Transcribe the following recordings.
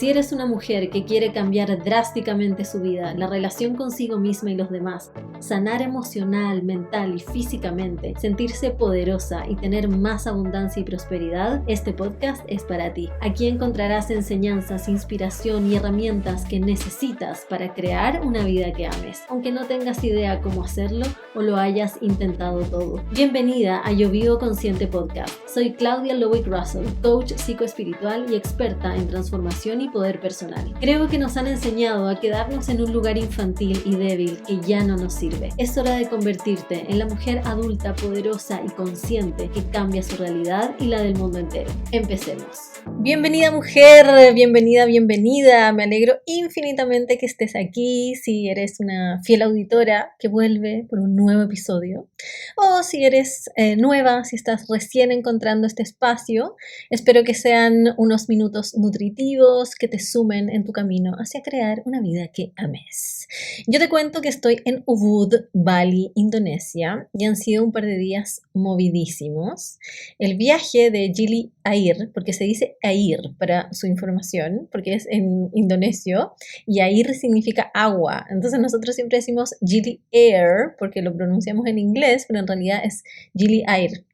Si eres una mujer que quiere cambiar drásticamente su vida, la relación consigo misma y los demás, sanar emocional, mental y físicamente, sentirse poderosa y tener más abundancia y prosperidad, este podcast es para ti. Aquí encontrarás enseñanzas, inspiración y herramientas que necesitas para crear una vida que ames, aunque no tengas idea cómo hacerlo o lo hayas intentado todo. Bienvenida a Yo Vivo Consciente Podcast. Soy Claudia Lowick Russell, coach psicoespiritual y experta en transformación y poder personal. Creo que nos han enseñado a quedarnos en un lugar infantil y débil que ya no nos sirve. Es hora de convertirte en la mujer adulta, poderosa y consciente que cambia su realidad y la del mundo entero. Empecemos. Bienvenida mujer, bienvenida. Me alegro infinitamente que estés aquí, si eres una fiel auditora que vuelve por un nuevo episodio, o si eres nueva, si estás recién encontrando este espacio. Espero que sean unos minutos nutritivos que te sumen en tu camino hacia crear una vida que ames. Yo te cuento que estoy en Ubud, Bali, Indonesia, y han sido un par de días movidísimos. El viaje de Gili Air, porque se dice Air para su información, porque es en indonesio, y Air significa agua. Entonces nosotros siempre decimos Gili Air, porque lo pronunciamos en inglés, pero en realidad es Gili Air.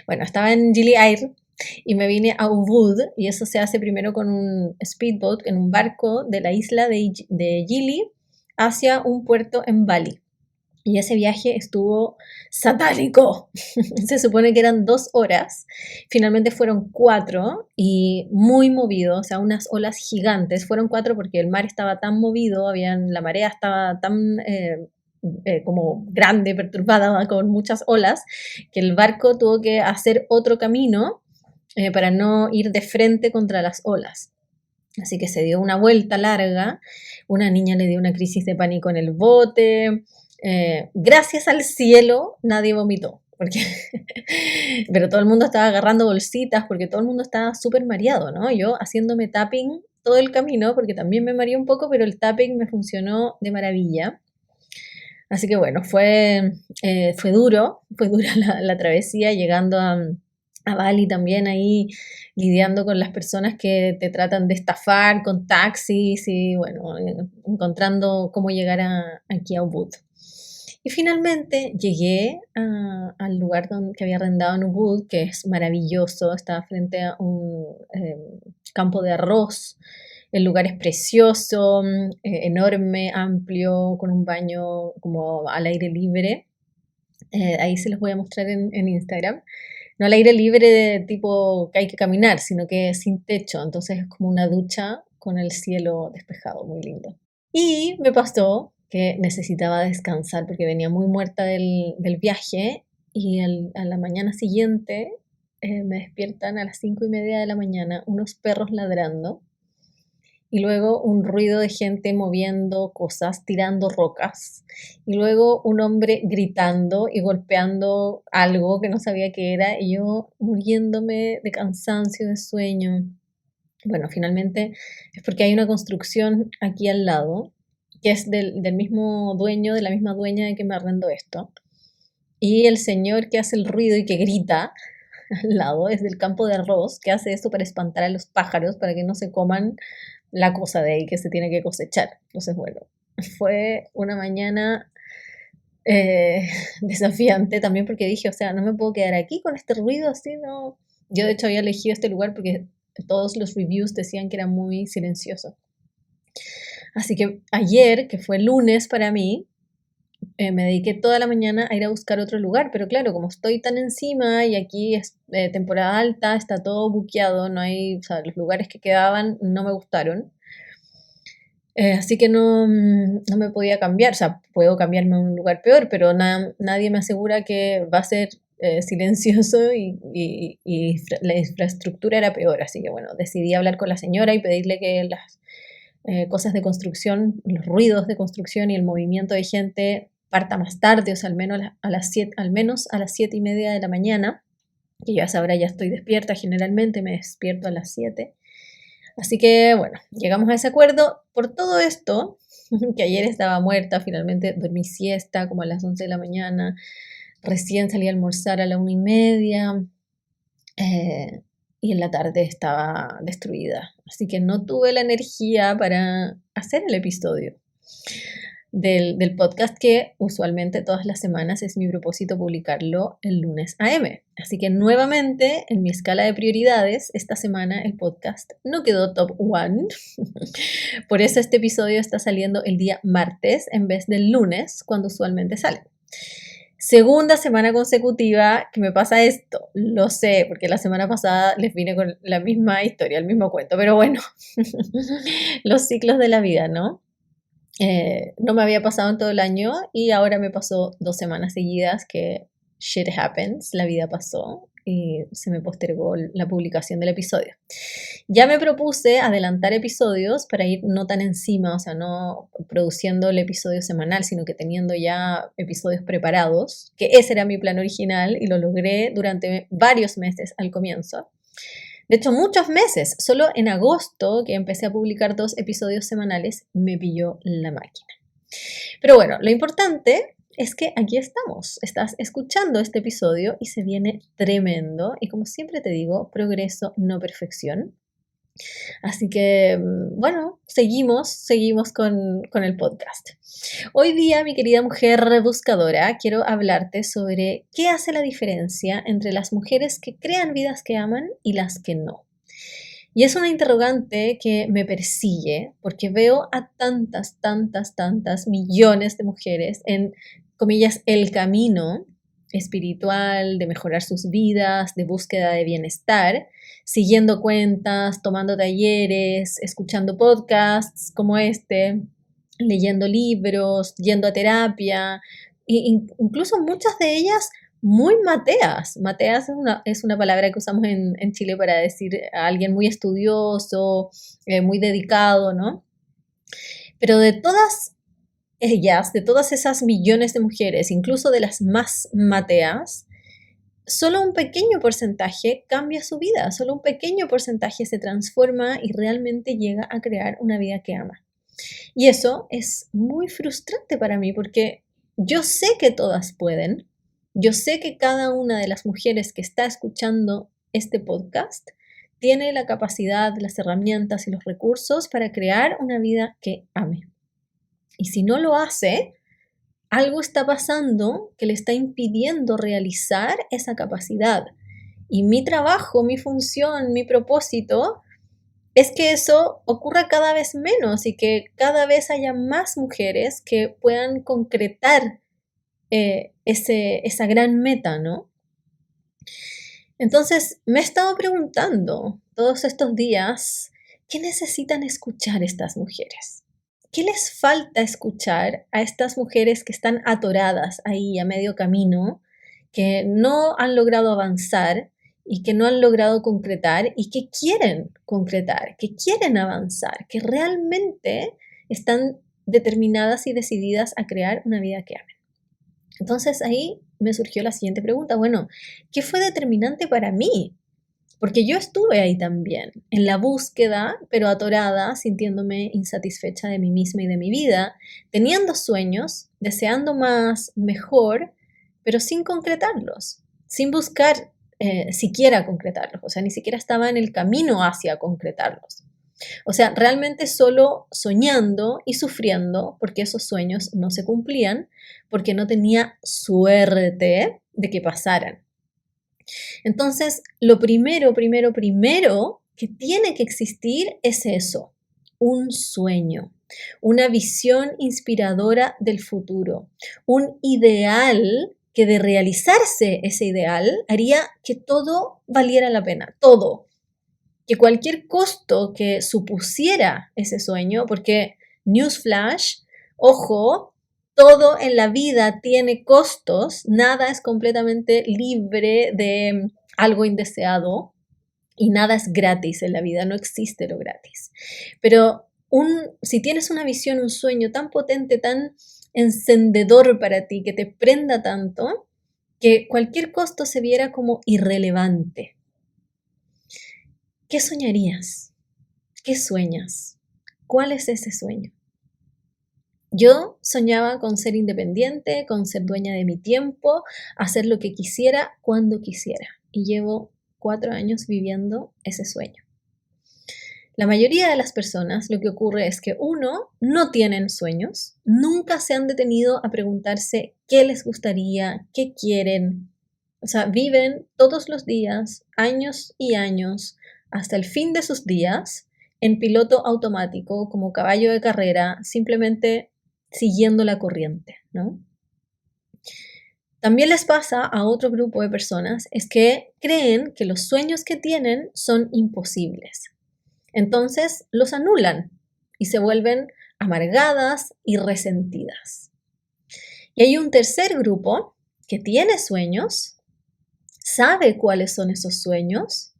Bueno, estaba en Gili Air y me vine a Ubud, y eso se hace primero con un speedboat, en un barco de la isla de Gili hacia un puerto en Bali. Y ese viaje estuvo satánico. Se supone que eran 2 horas, finalmente fueron 4 y muy movido, o sea, unas olas gigantes. Fueron 4 porque el mar estaba tan movido, la marea estaba tan como grande, perturbada, con muchas olas, que el barco tuvo que hacer otro camino para no ir de frente contra las olas. Así que se dio una vuelta larga, una niña le dio una crisis de pánico en el bote. Gracias al cielo nadie vomitó, pero todo el mundo estaba agarrando bolsitas porque todo el mundo estaba súper mareado, ¿no? Yo haciéndome tapping todo el camino porque también me mareé un poco, pero el tapping me funcionó de maravilla. Así que bueno, fue dura la travesía, llegando a Bali también, ahí lidiando con las personas que te tratan de estafar con taxis y bueno, encontrando cómo llegar aquí a Ubud. Y finalmente llegué al lugar que había arrendado en Ubud, que es maravilloso, está frente a un campo de arroz. El lugar es precioso, enorme, amplio, con un baño como al aire libre. Ahí se los voy a mostrar en Instagram. No al aire libre de tipo que hay que caminar, sino que sin techo. Entonces es como una ducha con el cielo despejado, muy lindo. Y me pasó que necesitaba descansar porque venía muy muerta del viaje, y a la mañana siguiente me despiertan a las 5:30 de la mañana unos perros ladrando y luego un ruido de gente moviendo cosas, tirando rocas, y luego un hombre gritando y golpeando algo que no sabía qué era, y yo muriéndome de cansancio, de sueño. Bueno, finalmente es porque hay una construcción aquí al lado, que es del mismo dueño, de la misma dueña de que me arrendó esto. Y el señor que hace el ruido y que grita al lado es del campo de arroz, que hace esto para espantar a los pájaros, para que no se coman la cosa de ahí que se tiene que cosechar. Entonces, bueno, fue una mañana desafiante también, porque dije, o sea, no me puedo quedar aquí con este ruido así, ¿no? Yo de hecho había elegido este lugar porque todos los reviews decían que era muy silencioso. Así que ayer, que fue lunes para mí, me dediqué toda la mañana a ir a buscar otro lugar, pero claro, como estoy tan encima y aquí es temporada alta, está todo buqueado, no hay, o sea, los lugares que quedaban no me gustaron. Así que no me podía cambiar, o sea, puedo cambiarme a un lugar peor, pero nadie me asegura que va a ser silencioso y la infraestructura era peor. Así que bueno, decidí hablar con la señora y pedirle que las cosas de construcción, los ruidos de construcción y el movimiento de gente parta más tarde, o sea, al menos a las 7:30 de la mañana, que yo a esa hora ya estoy despierta, generalmente me despierto a las 7. Así que bueno, llegamos a ese acuerdo. Por todo esto, que ayer estaba muerta, finalmente dormí siesta como a las 11 de la mañana, recién salí a almorzar a la 1:30, y en la tarde estaba destruida. Así que no tuve la energía para hacer el episodio del podcast, que usualmente todas las semanas es mi propósito publicarlo el lunes AM. Así que nuevamente en mi escala de prioridades, esta semana el podcast no quedó top 1. Por eso este episodio está saliendo el día martes en vez del lunes, cuando usualmente sale. Segunda semana consecutiva que me pasa esto, lo sé, porque la semana pasada les vine con la misma historia, el mismo cuento, pero bueno, los ciclos de la vida, ¿no? No me había pasado en todo el año y ahora me pasó 2 semanas seguidas que shit happens, la vida pasó y se me postergó la publicación del episodio. Ya me propuse adelantar episodios para ir no tan encima, o sea, no produciendo el episodio semanal, sino que teniendo ya episodios preparados, que ese era mi plan original y lo logré durante varios meses al comienzo. De hecho, muchos meses. Solo en agosto, que empecé a publicar 2 episodios semanales, me pilló la máquina. Pero bueno, lo importante es que aquí estamos. Estás escuchando este episodio y se viene tremendo. Y como siempre te digo, progreso, no perfección. Así que, bueno, seguimos con el podcast. Hoy día, mi querida mujer rebuscadora, quiero hablarte sobre qué hace la diferencia entre las mujeres que crean vidas que aman y las que no. Y es una interrogante que me persigue porque veo a tantas millones de mujeres en, comillas, el camino espiritual, de mejorar sus vidas, de búsqueda de bienestar, siguiendo cuentas, tomando talleres, escuchando podcasts como este, leyendo libros, yendo a terapia, e incluso muchas de ellas muy mateas. Mateas es una palabra que usamos en Chile para decir a alguien muy estudioso, muy dedicado, ¿no? Pero de todas ellas, de todas esas millones de mujeres, incluso de las más mateas, solo un pequeño porcentaje cambia su vida, solo un pequeño porcentaje se transforma y realmente llega a crear una vida que ama. Y eso es muy frustrante para mí porque yo sé que todas pueden, yo sé que cada una de las mujeres que está escuchando este podcast tiene la capacidad, las herramientas y los recursos para crear una vida que ame. Y si no lo hace, algo está pasando que le está impidiendo realizar esa capacidad. Y mi trabajo, mi función, mi propósito es que eso ocurra cada vez menos y que cada vez haya más mujeres que puedan concretar esa gran meta, ¿no? Entonces, me he estado preguntando todos estos días, ¿qué necesitan escuchar estas mujeres? ¿Qué les falta escuchar a estas mujeres que están atoradas ahí a medio camino, que no han logrado avanzar y que no han logrado concretar y que quieren concretar, que quieren avanzar, que realmente están determinadas y decididas a crear una vida que amen? Entonces ahí me surgió la siguiente pregunta, bueno, ¿qué fue determinante para mí? Porque yo estuve ahí también, en la búsqueda, pero atorada, sintiéndome insatisfecha de mí misma y de mi vida, teniendo sueños, deseando más, mejor, pero sin concretarlos, sin buscar siquiera concretarlos, o sea, ni siquiera estaba en el camino hacia concretarlos. O sea, realmente solo soñando y sufriendo porque esos sueños no se cumplían, porque no tenía suerte de que pasaran. Entonces, lo primero que tiene que existir es eso, un sueño, una visión inspiradora del futuro, un ideal que de realizarse ese ideal haría que todo valiera la pena, todo. Que cualquier costo que supusiera ese sueño, porque newsflash, ojo, todo en la vida tiene costos, nada es completamente libre de algo indeseado y nada es gratis en la vida, no existe lo gratis. Pero si tienes una visión, un sueño tan potente, tan encendedor para ti, que te prenda tanto, que cualquier costo se viera como irrelevante. ¿Qué soñarías? ¿Qué sueñas? ¿Cuál es ese sueño? Yo soñaba con ser independiente, con ser dueña de mi tiempo, hacer lo que quisiera cuando quisiera. Y llevo 4 años viviendo ese sueño. La mayoría de las personas lo que ocurre es que uno, no tienen sueños, nunca se han detenido a preguntarse qué les gustaría, qué quieren. O sea, viven todos los días, años y años, hasta el fin de sus días, en piloto automático, como caballo de carrera, simplemente siguiendo la corriente, ¿no? También les pasa a otro grupo de personas, es que creen que los sueños que tienen son imposibles. Entonces los anulan y se vuelven amargadas y resentidas. Y hay un tercer grupo que tiene sueños, sabe cuáles son esos sueños,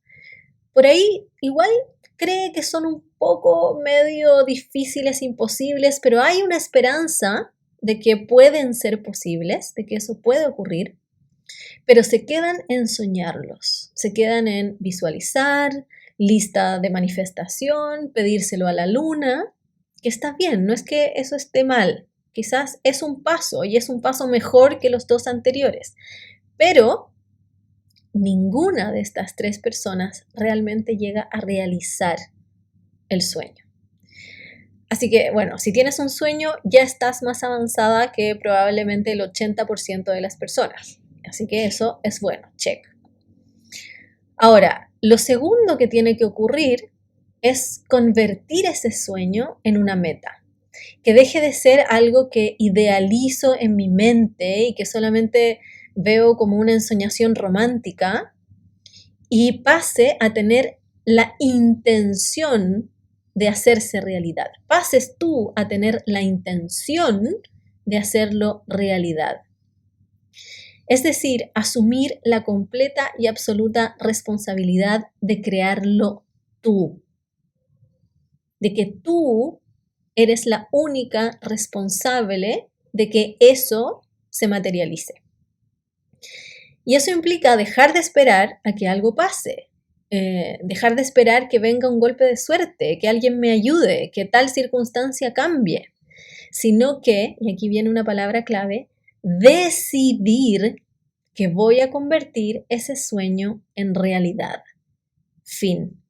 por ahí igual cree que son un poco medio difíciles, imposibles, pero hay una esperanza de que pueden ser posibles, de que eso puede ocurrir, pero se quedan en soñarlos, se quedan en visualizar, lista de manifestación, pedírselo a la luna, que está bien, no es que eso esté mal, quizás es un paso y es un paso mejor que los 2 anteriores, pero ninguna de estas 3 personas realmente llega a realizar el sueño. Así que, bueno, si tienes un sueño, ya estás más avanzada que probablemente el 80% de las personas. Así que eso es bueno, check. Ahora, lo segundo que tiene que ocurrir es convertir ese sueño en una meta. Que deje de ser algo que idealizo en mi mente y que solamente veo como una ensoñación romántica y pase a tener la intención de hacerse realidad. Pases tú a tener la intención de hacerlo realidad. Es decir, asumir la completa y absoluta responsabilidad de crearlo tú. De que tú eres la única responsable de que eso se materialice. Y eso implica dejar de esperar a que algo pase, dejar de esperar que venga un golpe de suerte, que alguien me ayude, que tal circunstancia cambie, sino que, y aquí viene una palabra clave, decidir que voy a convertir ese sueño en realidad. Fin.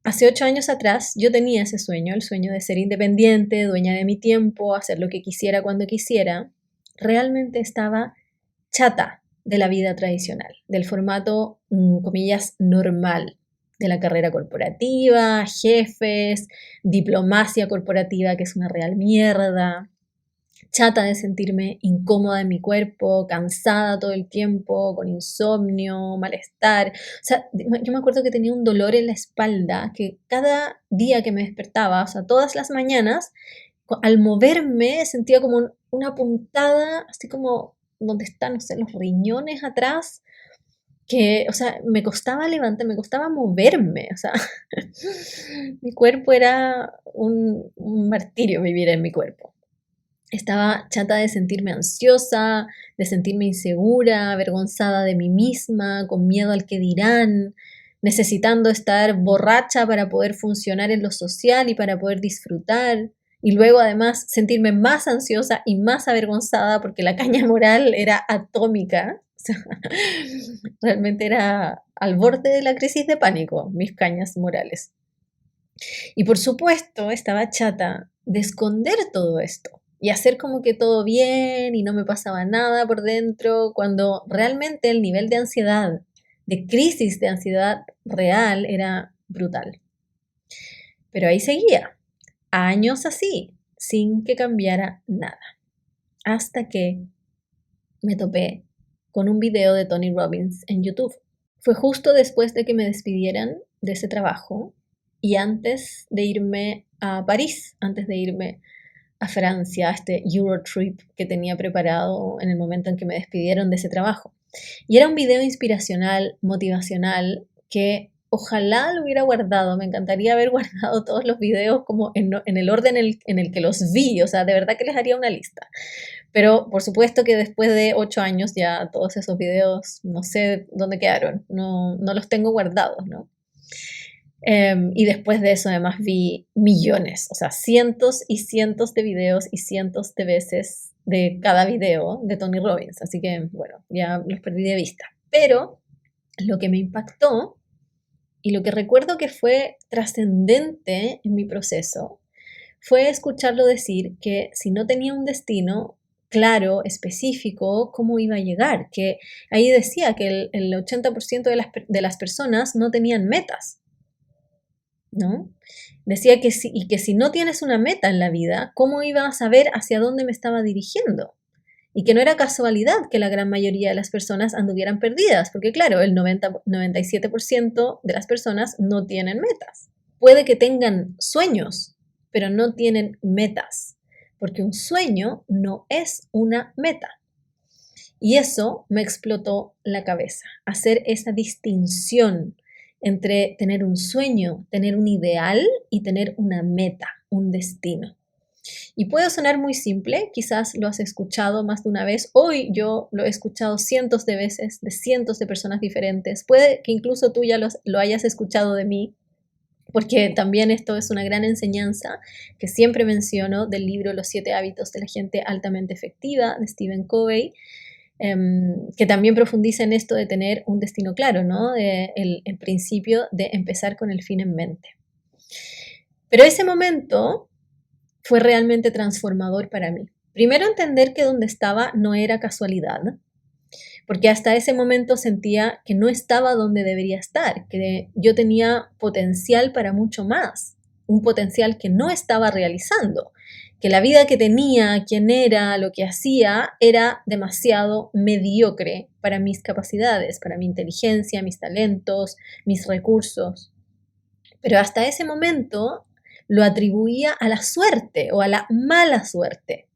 Hace 8 años atrás yo tenía ese sueño, el sueño de ser independiente, dueña de mi tiempo, hacer lo que quisiera cuando quisiera. Realmente estaba chata de la vida tradicional, del formato, comillas, normal, de la carrera corporativa, jefes, diplomacia corporativa, que es una real mierda, chata de sentirme incómoda en mi cuerpo, cansada todo el tiempo, con insomnio, malestar. O sea, yo me acuerdo que tenía un dolor en la espalda que cada día que me despertaba, o sea, todas las mañanas, al moverme sentía como una puntada, así como donde están, no sé, los riñones atrás, que, o sea, me costaba levantar, me costaba moverme, o sea, mi cuerpo era un martirio vivir en mi cuerpo. Estaba chata de sentirme ansiosa, de sentirme insegura, avergonzada de mí misma, con miedo al que dirán, necesitando estar borracha para poder funcionar en lo social y para poder disfrutar. Y luego además sentirme más ansiosa y más avergonzada porque la caña moral era atómica. O sea, realmente era al borde de la crisis de pánico, mis cañas morales. Y por supuesto estaba chata de esconder todo esto y hacer como que todo bien y no me pasaba nada por dentro, cuando realmente el nivel de ansiedad, de crisis de ansiedad real era brutal. Pero ahí seguía, años así, sin que cambiara nada. Hasta que me topé con un video de Tony Robbins en YouTube. Fue justo después de que me despidieran de ese trabajo y antes de irme a París, antes de irme a Francia, a este Eurotrip que tenía preparado en el momento en que me despidieron de ese trabajo. Y era un video inspiracional, motivacional, que ojalá lo hubiera guardado. Me encantaría haber guardado todos los videos como en el orden en el que los vi. O sea, de verdad que les haría una lista. Pero por supuesto que después de 8 años ya todos esos videos no sé dónde quedaron. No los tengo guardados, ¿no? Y después de eso además vi millones, o sea, cientos y cientos de videos y cientos de veces de cada video de Tony Robbins. Así que, bueno, ya los perdí de vista. Pero lo que me impactó y lo que recuerdo que fue trascendente en mi proceso fue escucharlo decir que si no tenía un destino claro, específico, cómo iba a llegar. Que ahí decía que el 80% de las personas no tenían metas, ¿no? Decía que si no tienes una meta en la vida, ¿cómo iba a saber hacia dónde me estaba dirigiendo? Y que no era casualidad que la gran mayoría de las personas anduvieran perdidas, porque claro, el 97% de las personas no tienen metas. Puede que tengan sueños, pero no tienen metas, porque un sueño no es una meta. Y eso me explotó la cabeza, hacer esa distinción entre tener un sueño, tener un ideal y tener una meta, un destino. Y puede sonar muy simple, quizás lo has escuchado más de una vez. Hoy yo lo he escuchado cientos de veces, de cientos de personas diferentes. Puede que incluso tú ya lo hayas escuchado de mí, porque también esto es una gran enseñanza que siempre menciono del libro Los 7 hábitos de la gente altamente efectiva de Stephen Covey, que también profundiza en esto de tener un destino claro, ¿no? El principio de empezar con el fin en mente. Pero ese momento fue realmente transformador para mí. Primero, entender que donde estaba no era casualidad, porque hasta ese momento sentía que no estaba donde debería estar, que yo tenía potencial para mucho más, un potencial que no estaba realizando, que la vida que tenía, quién era, lo que hacía, era demasiado mediocre para mis capacidades, para mi inteligencia, mis talentos, mis recursos. Pero hasta ese momento lo atribuía a la suerte o a la mala suerte,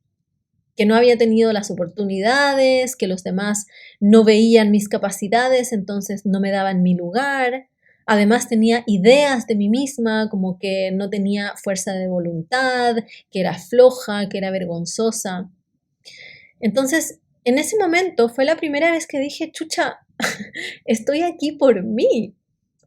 que no había tenido las oportunidades, que los demás no veían mis capacidades, entonces no me daban mi lugar. Además tenía ideas de mí misma, como que no tenía fuerza de voluntad, que era floja, que era vergonzosa. Entonces, en ese momento fue la primera vez que dije, chucha, estoy aquí por mí,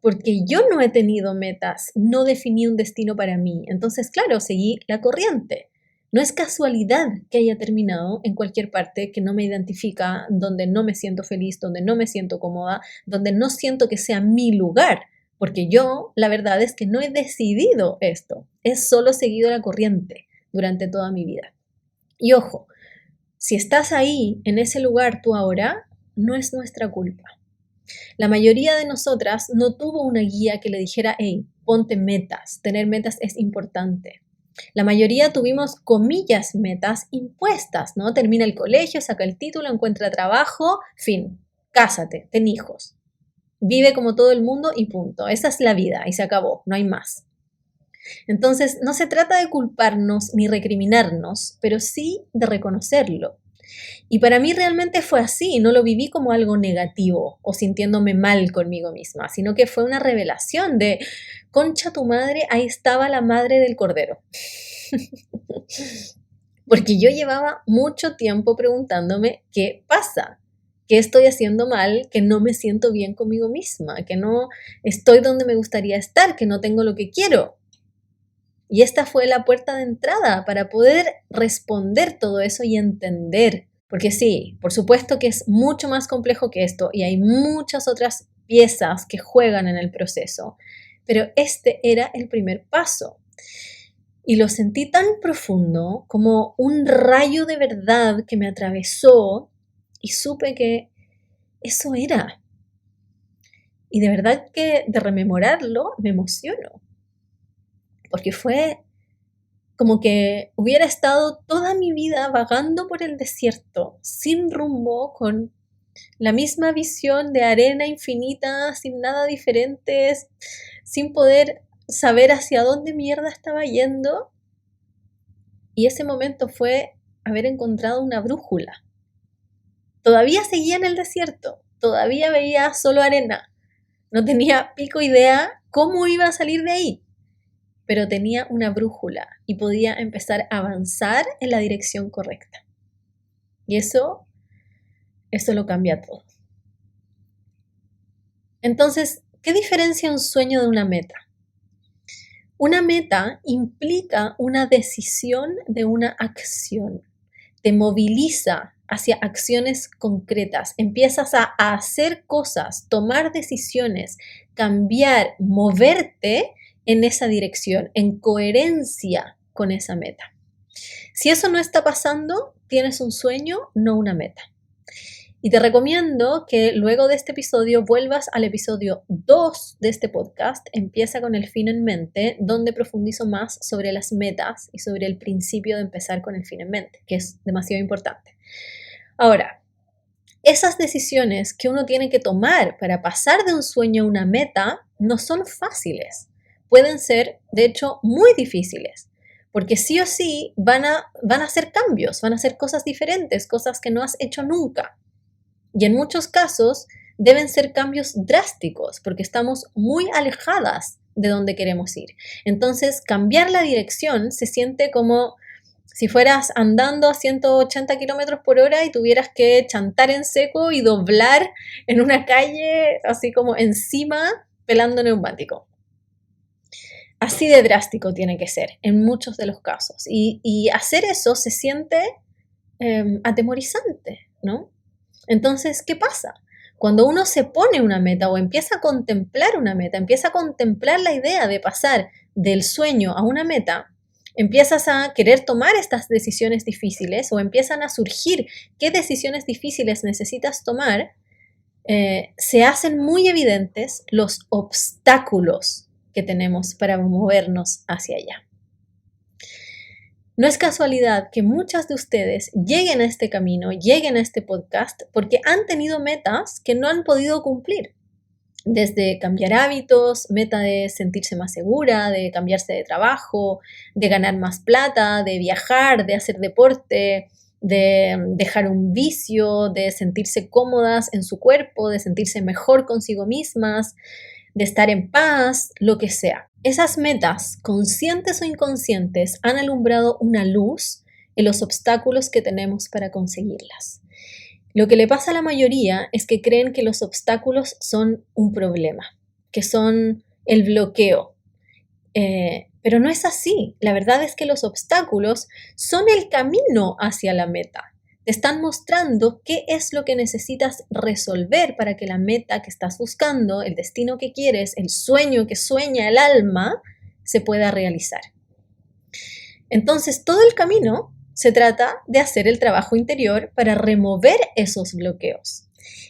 porque yo no he tenido metas, no definí un destino para mí. Entonces, claro, seguí la corriente. No es casualidad que haya terminado en cualquier parte que no me identifica, donde no me siento feliz, donde no me siento cómoda, donde no siento que sea mi lugar, porque yo, la verdad es que no he decidido esto, he solo seguido la corriente durante toda mi vida. Y ojo, si estás ahí, en ese lugar tú ahora, no es nuestra culpa. La mayoría de nosotras no tuvo una guía que le dijera, hey, ponte metas, tener metas es importante. La mayoría tuvimos, comillas, metas impuestas, ¿no? Termina el colegio, saca el título, encuentra trabajo, fin, cásate, ten hijos. Vive como todo el mundo y punto. Esa es la vida y se acabó, no hay más. Entonces, no se trata de culparnos ni recriminarnos, pero sí de reconocerlo. Y para mí realmente fue así, no lo viví como algo negativo o sintiéndome mal conmigo misma, sino que fue una revelación de, concha tu madre, ahí estaba la madre del cordero. Porque yo llevaba mucho tiempo preguntándome qué pasa, qué estoy haciendo mal, que no me siento bien conmigo misma, que no estoy donde me gustaría estar, que no tengo lo que quiero. Y esta fue la puerta de entrada para poder responder todo eso y entender. Porque sí, por supuesto que es mucho más complejo que esto y hay muchas otras piezas que juegan en el proceso, pero este era el primer paso. Y lo sentí tan profundo como un rayo de verdad que me atravesó y supe que eso era. Y de verdad que de rememorarlo me emociono, porque fue como que hubiera estado toda mi vida vagando por el desierto, sin rumbo, con la misma visión de arena infinita, sin nada diferente, sin poder saber hacia dónde mierda estaba yendo. Y ese momento fue haber encontrado una brújula. Todavía seguía en el desierto, todavía veía solo arena, no tenía pico idea cómo iba a salir de ahí, pero tenía una brújula y podía empezar a avanzar en la dirección correcta. Y eso lo cambia todo. Entonces, ¿qué diferencia un sueño de una meta? Una meta implica una decisión de una acción. te moviliza hacia acciones concretas, empiezas a hacer cosas, tomar decisiones, cambiar, moverte en esa dirección, en coherencia con esa meta. Si eso no está pasando, tienes un sueño, no una meta. Y te recomiendo que luego de este episodio vuelvas al episodio 2 de este podcast, Empieza con el fin en mente, donde profundizo más sobre las metas y sobre el principio de empezar con el fin en mente, que es demasiado importante. Ahora, esas decisiones que uno tiene que tomar para pasar de un sueño a una meta no son fáciles. Pueden ser, de hecho, muy difíciles, porque sí o sí van a hacer cambios, van a hacer cosas diferentes, cosas que no has hecho nunca. Y en muchos casos deben ser cambios drásticos porque estamos muy alejadas de donde queremos ir. Entonces, cambiar la dirección se siente como si fueras andando a 180 kilómetros por hora y tuvieras que chantar en seco y doblar en una calle así como encima pelando neumático. Así de drástico tiene que ser en muchos de los casos. Y hacer eso se siente atemorizante, ¿no? Entonces, ¿qué pasa? Cuando uno se pone una meta o empieza a contemplar una meta, empieza a contemplar la idea de pasar del sueño a una meta, empiezas a querer tomar estas decisiones difíciles o empiezan a surgir qué decisiones difíciles necesitas tomar, se hacen muy evidentes los obstáculos que tenemos para movernos hacia allá. No es casualidad que muchas de ustedes lleguen a este camino, lleguen a este podcast, porque han tenido metas que no han podido cumplir. Desde cambiar hábitos, meta de sentirse más segura, de cambiarse de trabajo, de ganar más plata, de viajar, de hacer deporte, de dejar un vicio, de sentirse cómodas en su cuerpo, de sentirse mejor consigo mismas, de estar en paz, lo que sea. Esas metas, conscientes o inconscientes, han alumbrado una luz en los obstáculos que tenemos para conseguirlas. Lo que le pasa a la mayoría es que creen que los obstáculos son un problema, que son el bloqueo. Pero no es así. La verdad es que los obstáculos son el camino hacia la meta. Te están mostrando qué es lo que necesitas resolver para que la meta que estás buscando, el destino que quieres, el sueño que sueña el alma, se pueda realizar. Entonces, todo el camino se trata de hacer el trabajo interior para remover esos bloqueos.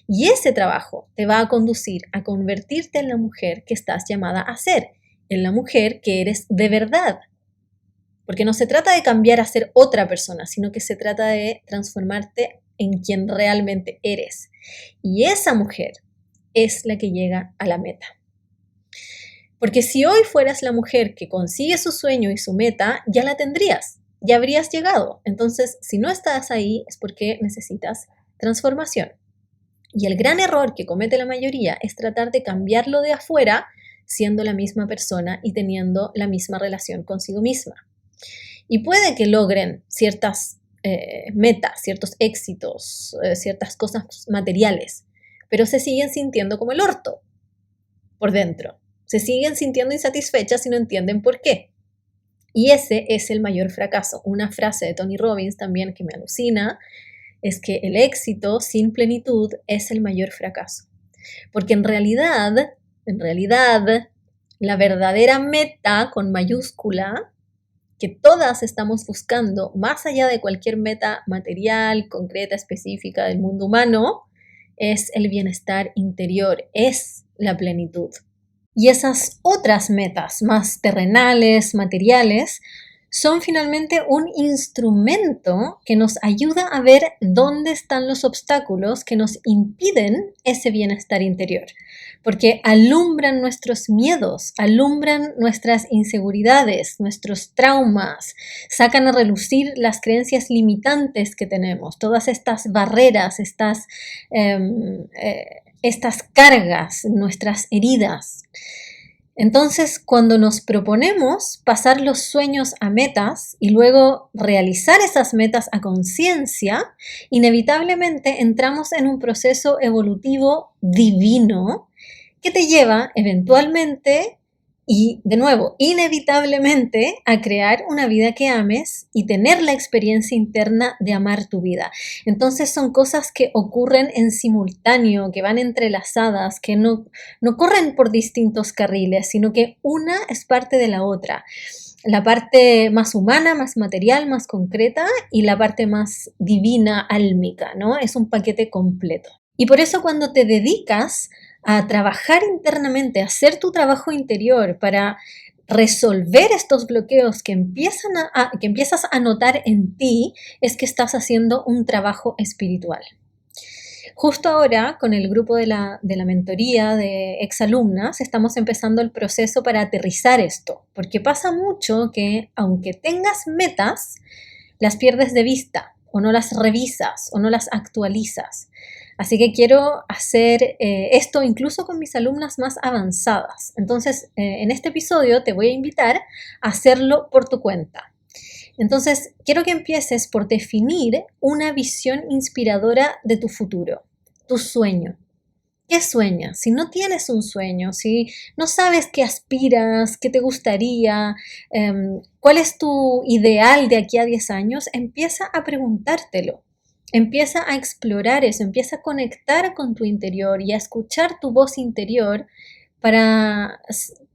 Y ese trabajo te va a conducir a convertirte en la mujer que estás llamada a ser, en la mujer que eres de verdad. Porque no se trata de cambiar a ser otra persona, sino que se trata de transformarte en quien realmente eres. Y esa mujer es la que llega a la meta. Porque si hoy fueras la mujer que consigue su sueño y su meta, ya la tendrías, ya habrías llegado. Entonces, si no estás ahí, es porque necesitas transformación. Y el gran error que comete la mayoría es tratar de cambiarlo de afuera siendo la misma persona y teniendo la misma relación consigo misma. Y puede que logren ciertas metas, ciertos éxitos, ciertas cosas materiales, pero se siguen sintiendo como el orto por dentro. Se siguen sintiendo insatisfechas y no entienden por qué. Y ese es el mayor fracaso. Una frase de Tony Robbins también que me alucina es que el éxito sin plenitud es el mayor fracaso. Porque en realidad, la verdadera meta con mayúscula que todas estamos buscando, más allá de cualquier meta material, concreta, específica del mundo humano, es el bienestar interior, es la plenitud. Y esas otras metas más terrenales, materiales, son finalmente un instrumento que nos ayuda a ver dónde están los obstáculos que nos impiden ese bienestar interior, porque alumbran nuestros miedos, alumbran nuestras inseguridades, nuestros traumas, sacan a relucir las creencias limitantes que tenemos, todas estas barreras, estas cargas, nuestras heridas. Entonces, cuando nos proponemos pasar los sueños a metas y luego realizar esas metas a conciencia, inevitablemente entramos en un proceso evolutivo divino que te lleva eventualmente y, de nuevo, inevitablemente a crear una vida que ames y tener la experiencia interna de amar tu vida. Entonces son cosas que ocurren en simultáneo, que van entrelazadas, que no corren por distintos carriles, sino que una es parte de la otra. La parte más humana, más material, más concreta, y la parte más divina, álmica, ¿no? Es un paquete completo. Y por eso cuando te dedicas a trabajar internamente, a hacer tu trabajo interior para resolver estos bloqueos que empiezas a notar en ti, es que estás haciendo un trabajo espiritual. Justo ahora, con el grupo de la mentoría de exalumnas, estamos empezando el proceso para aterrizar esto, porque pasa mucho que aunque tengas metas, las pierdes de vista, o no las revisas, o no las actualizas. Así que quiero hacer esto incluso con mis alumnas más avanzadas. Entonces, en este episodio te voy a invitar a hacerlo por tu cuenta. Entonces, quiero que empieces por definir una visión inspiradora de tu futuro, tu sueño. ¿Qué sueñas? Si no tienes un sueño, si no sabes qué aspiras, qué te gustaría, cuál es tu ideal de aquí a 10 años, empieza a preguntártelo. Empieza a explorar eso, empieza a conectar con tu interior y a escuchar tu voz interior para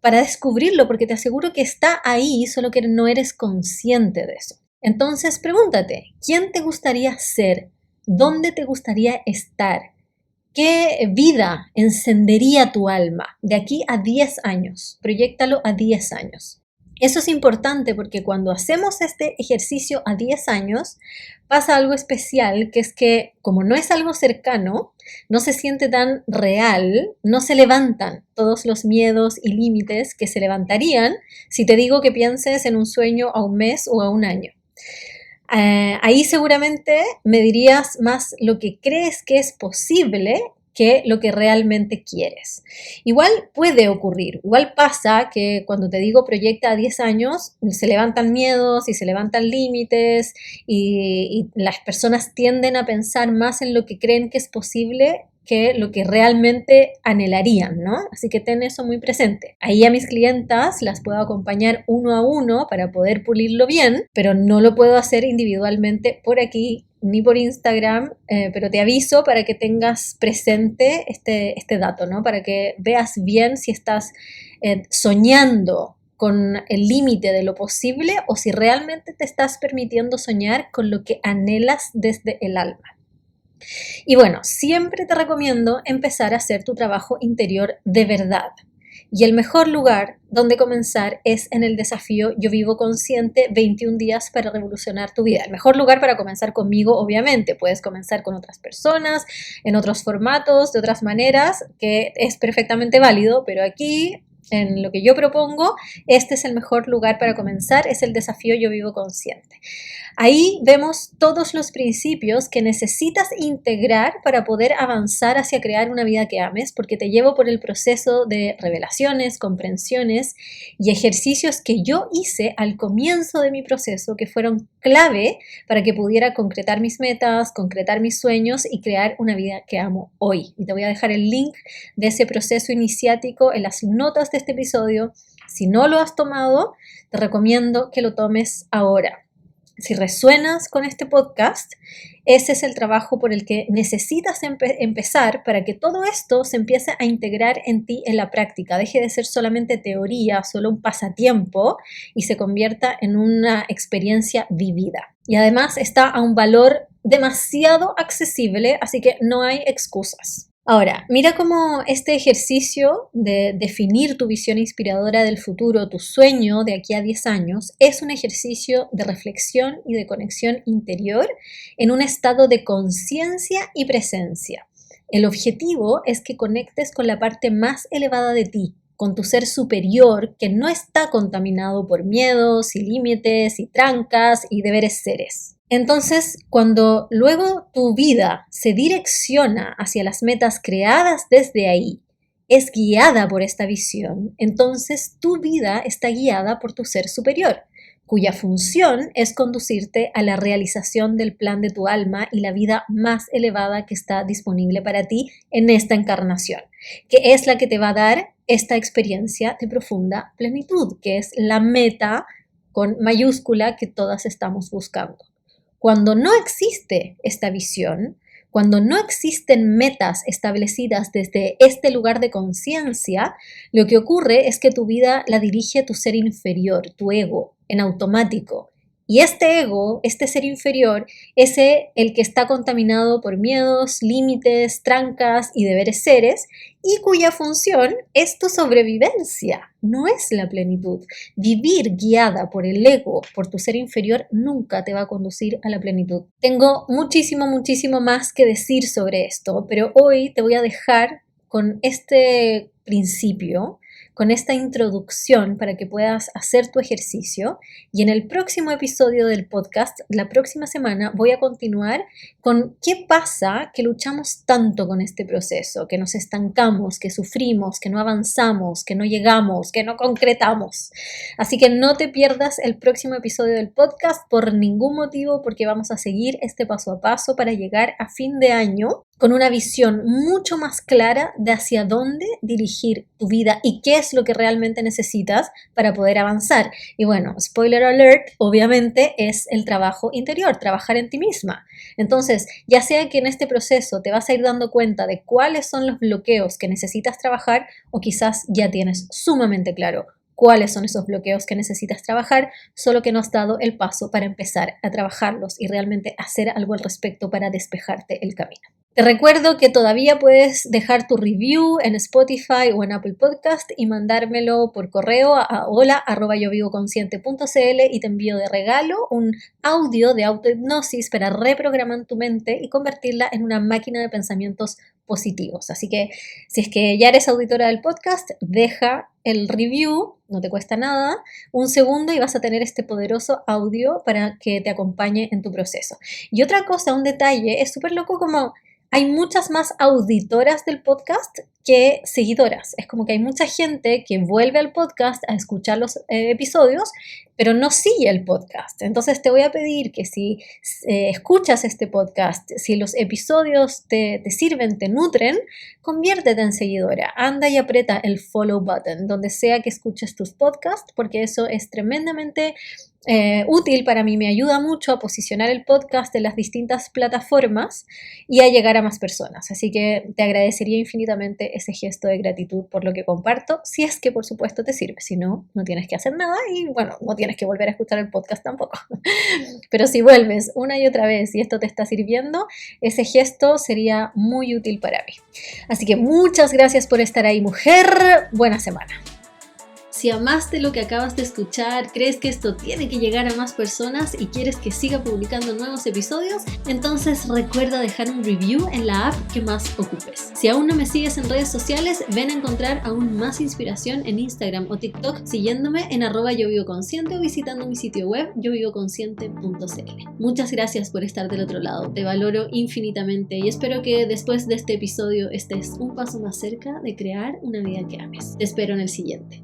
descubrirlo, porque te aseguro que está ahí, solo que no eres consciente de eso. Entonces pregúntate, ¿quién te gustaría ser? ¿Dónde te gustaría estar? ¿Qué vida encendería tu alma de aquí a 10 años? Proyéctalo a 10 años. Eso es importante porque cuando hacemos este ejercicio a 10 años, pasa algo especial, que es que como no es algo cercano, no se siente tan real, no se levantan todos los miedos y límites que se levantarían si te digo que pienses en un sueño a un mes o a un año. Ahí seguramente me dirías más lo que crees que es posible que lo que realmente quieres. Igual puede ocurrir, igual pasa que cuando te digo proyecta a 10 años, se levantan miedos y se levantan límites y las personas tienden a pensar más en lo que creen que es posible que lo que realmente anhelarían, ¿no? Así que ten eso muy presente. Ahí a mis clientas las puedo acompañar uno a uno para poder pulirlo bien, pero no lo puedo hacer individualmente por aquí ni por Instagram, pero te aviso para que tengas presente este dato, ¿no? Para que veas bien si estás soñando con el límite de lo posible o si realmente te estás permitiendo soñar con lo que anhelas desde el alma. Y bueno, siempre te recomiendo empezar a hacer tu trabajo interior de verdad. Y el mejor lugar donde comenzar es en el desafío Yo Vivo Consciente 21 días para revolucionar tu vida. El mejor lugar para comenzar conmigo, obviamente. Puedes comenzar con otras personas, en otros formatos, de otras maneras, que es perfectamente válido, pero aquí, en lo que yo propongo, este es el mejor lugar para comenzar, es el desafío Yo Vivo Consciente. Ahí vemos todos los principios que necesitas integrar para poder avanzar hacia crear una vida que ames, porque te llevo por el proceso de revelaciones, comprensiones y ejercicios que yo hice al comienzo de mi proceso, que fueron clave para que pudiera concretar mis metas, concretar mis sueños y crear una vida que amo hoy. Y te voy a dejar el link de ese proceso iniciático en las notas de este episodio. Si no lo has tomado, te recomiendo que lo tomes ahora. Si resuenas con este podcast, ese es el trabajo por el que necesitas empezar para que todo esto se empiece a integrar en ti en la práctica, deje de ser solamente teoría, solo un pasatiempo y se convierta en una experiencia vivida. Y además está a un valor demasiado accesible, así que no hay excusas. Ahora, mira cómo este ejercicio de definir tu visión inspiradora del futuro, tu sueño de aquí a 10 años, es un ejercicio de reflexión y de conexión interior en un estado de conciencia y presencia. El objetivo es que conectes con la parte más elevada de ti, con tu ser superior que no está contaminado por miedos y límites y trancas y deberes seres. Entonces, cuando luego tu vida se direcciona hacia las metas creadas desde ahí, es guiada por esta visión, entonces tu vida está guiada por tu ser superior, cuya función es conducirte a la realización del plan de tu alma y la vida más elevada que está disponible para ti en esta encarnación, que es la que te va a dar esta experiencia de profunda plenitud, que es la meta con mayúscula que todas estamos buscando. Cuando no existe esta visión, cuando no existen metas establecidas desde este lugar de conciencia, lo que ocurre es que tu vida la dirige tu ser inferior, tu ego, en automático. Y este ego, este ser inferior, es el que está contaminado por miedos, límites, trancas y deberes seres, y cuya función es tu sobrevivencia, no es la plenitud. Vivir guiada por el ego, por tu ser inferior, nunca te va a conducir a la plenitud. Tengo muchísimo más que decir sobre esto, pero hoy te voy a dejar con este principio, con esta introducción para que puedas hacer tu ejercicio, y en el próximo episodio del podcast, la próxima semana, voy a continuar con qué pasa que luchamos tanto con este proceso, que nos estancamos, que sufrimos, que no avanzamos, que no llegamos, que no concretamos. Así que no te pierdas el próximo episodio del podcast por ningún motivo, porque vamos a seguir este paso a paso para llegar a fin de año con una visión mucho más clara de hacia dónde dirigir tu vida y qué es lo que realmente necesitas para poder avanzar. Y bueno, spoiler alert, obviamente es el trabajo interior, trabajar en ti misma. Entonces, ya sea que en este proceso te vas a ir dando cuenta de cuáles son los bloqueos que necesitas trabajar, o quizás ya tienes sumamente claro cuáles son esos bloqueos que necesitas trabajar, solo que no has dado el paso para empezar a trabajarlos y realmente hacer algo al respecto para despejarte el camino. Te recuerdo que todavía puedes dejar tu review en Spotify o en Apple Podcast y mandármelo por correo a hola@yovivoconsciente.cl, y te envío de regalo un audio de autohipnosis para reprogramar tu mente y convertirla en una máquina de pensamientos positivos. Así que si es que ya eres auditora del podcast, deja el review, no te cuesta nada, un segundo, y vas a tener este poderoso audio para que te acompañe en tu proceso. Y otra cosa, un detalle, es súper loco como hay muchas más auditoras del podcast que seguidoras. Es como que hay mucha gente que vuelve al podcast a escuchar los episodios, pero no sigue el podcast. Entonces te voy a pedir que si escuchas este podcast, si los episodios te sirven, te nutren, conviértete en seguidora. Anda y aprieta el follow button donde sea que escuches tus podcasts, porque eso es tremendamente útil para mí. Me ayuda mucho a posicionar el podcast en las distintas plataformas y a llegar a más personas. Así que te agradecería infinitamente ese gesto de gratitud por lo que comparto, si es que por supuesto te sirve. Si no, no tienes que hacer nada y bueno, no tienes que volver a escuchar el podcast tampoco. Pero si vuelves una y otra vez y esto te está sirviendo, ese gesto sería muy útil para mí. Así que muchas gracias por estar ahí, mujer. Buena semana. Si amaste lo que acabas de escuchar, crees que esto tiene que llegar a más personas y quieres que siga publicando nuevos episodios, entonces recuerda dejar un review en la app que más ocupes. Si aún no me sigues en redes sociales, ven a encontrar aún más inspiración en Instagram o TikTok siguiéndome en @yovivoconsciente o visitando mi sitio web yovivoconsciente.cl. Muchas gracias por estar del otro lado, te valoro infinitamente y espero que después de este episodio estés un paso más cerca de crear una vida que ames. Te espero en el siguiente.